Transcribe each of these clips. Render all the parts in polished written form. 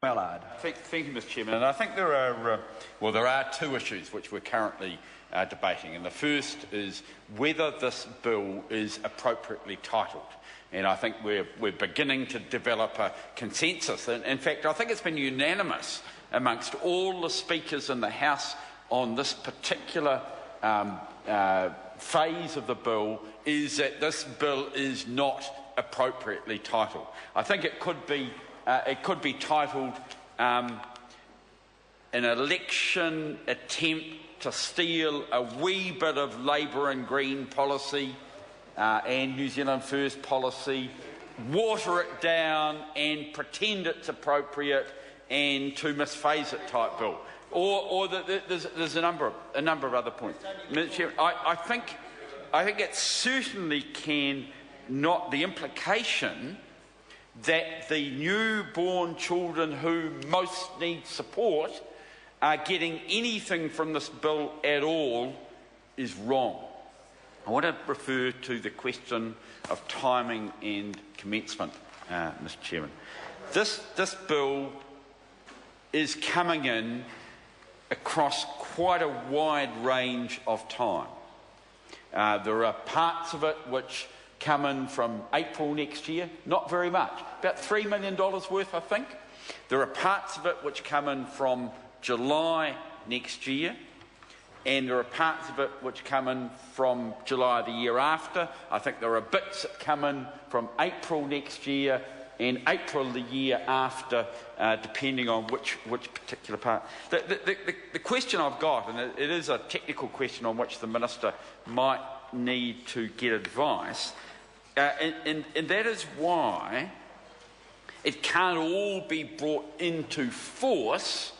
Mallard. Thank you, Mr. Chairman. And I think there are two issues which we're currently debating. And the first is whether this bill is appropriately titled. And I think we're beginning to develop a consensus. And in fact, I think it's been unanimous amongst all the speakers in the House on this particular phase of the bill is that this bill is not appropriately titled. I think it could be titled an election attempt to steal a wee bit of Labour and Green policy and New Zealand First policy, water it down and pretend it's appropriate and to misphase it type bill. Or there's a number of other points. Mr. Chairman, I think it certainly can not the implication that the newborn children who most need support are getting anything from this bill at all is wrong. I want to refer to the question of timing and commencement, Mr. Chairman. This bill is coming in across quite a wide range of time. There are parts of it which come in from April next year, not very much, about $3 million worth, I think. There are parts of it which come in from July next year, and there are parts of it which come in from July the year after. I think there are bits that come in from April next year and April the year after, depending on which particular part. The question I've got, and it is a technical question on which the Minister might need to get advice, and that is why it can't all be brought into force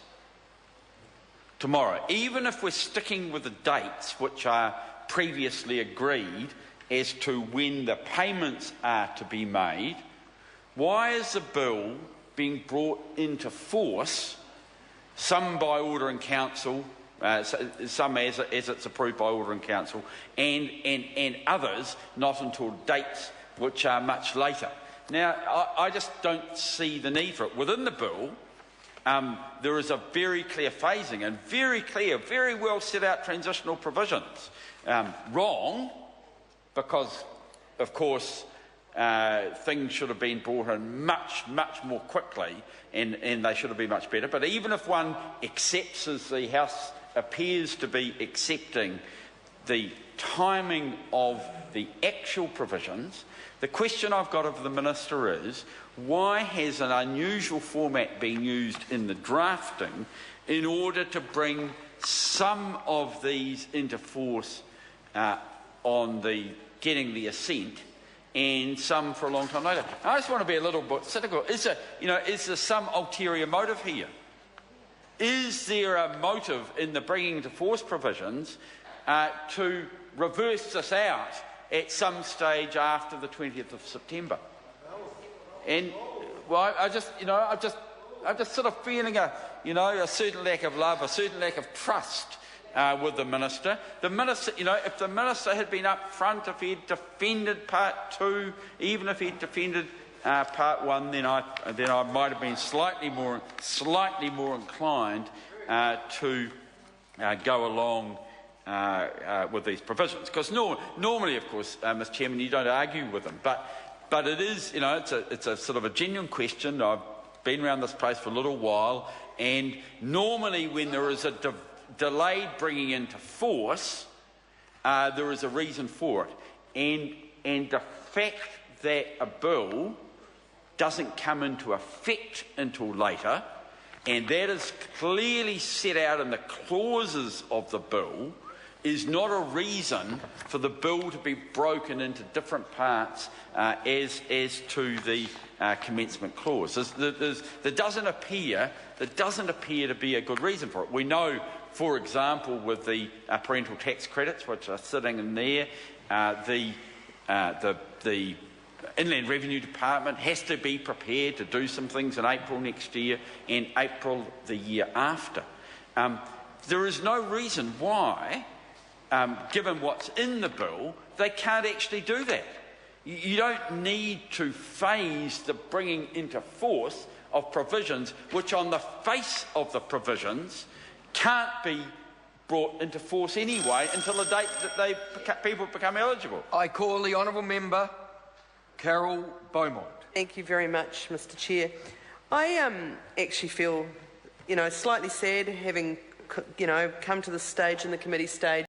tomorrow. Even if we're sticking with the dates which are previously agreed as to when the payments are to be made, why is the bill being brought into force, some by order in council, some as it's approved by order in council, and others not until dates which are much later? Now, I just don't see the need for it. Within the bill, there is a very clear phasing and very clear, very well set out transitional provisions. Wrong, because, of course, things should have been brought in much more quickly, and they should have been much better. But even if one accepts, as the House appears to be accepting, the timing of the actual provisions, the question I've got of the Minister is, why has an unusual format been used in the drafting in order to bring some of these into force on the getting the assent, and some for a long time later? I just want to be a little bit cynical. Is there some ulterior motive here? Is there a motive in the bringing into force provisions to reverse this out at some stage after the 20th of September? And well, I'm just sort of feeling a certain lack of love, a certain lack of trust with the Minister. The Minister, if the Minister had been up front, if he had defended Part 2, even if he had defended Part 1, then I might have been slightly more inclined to go along with these provisions. Because normally, of course, Mr. Chairman, you don't argue with them, but it is, it's a sort of a genuine question. I've been around this place for a little while, and normally when there is a delayed bringing into force, there is a reason for it, and the fact that a bill doesn't come into effect until later, and that is clearly set out in the clauses of the bill, is not a reason for the bill to be broken into different parts as to the commencement clause. There doesn't appear to be a good reason for it. We know, for example, with the parental tax credits which are sitting in there, the Inland Revenue Department has to be prepared to do some things in April next year and April the year after. There is no reason why, given what's in the bill, they can't actually do that. You don't need to phase the bringing into force of provisions which on the face of the provisions can't be brought into force anyway until the date that people become eligible. I call the honourable member Carol Beaumont. Thank you very much, Mr. Chair. I actually feel, slightly sad having, come to this stage in the committee stage.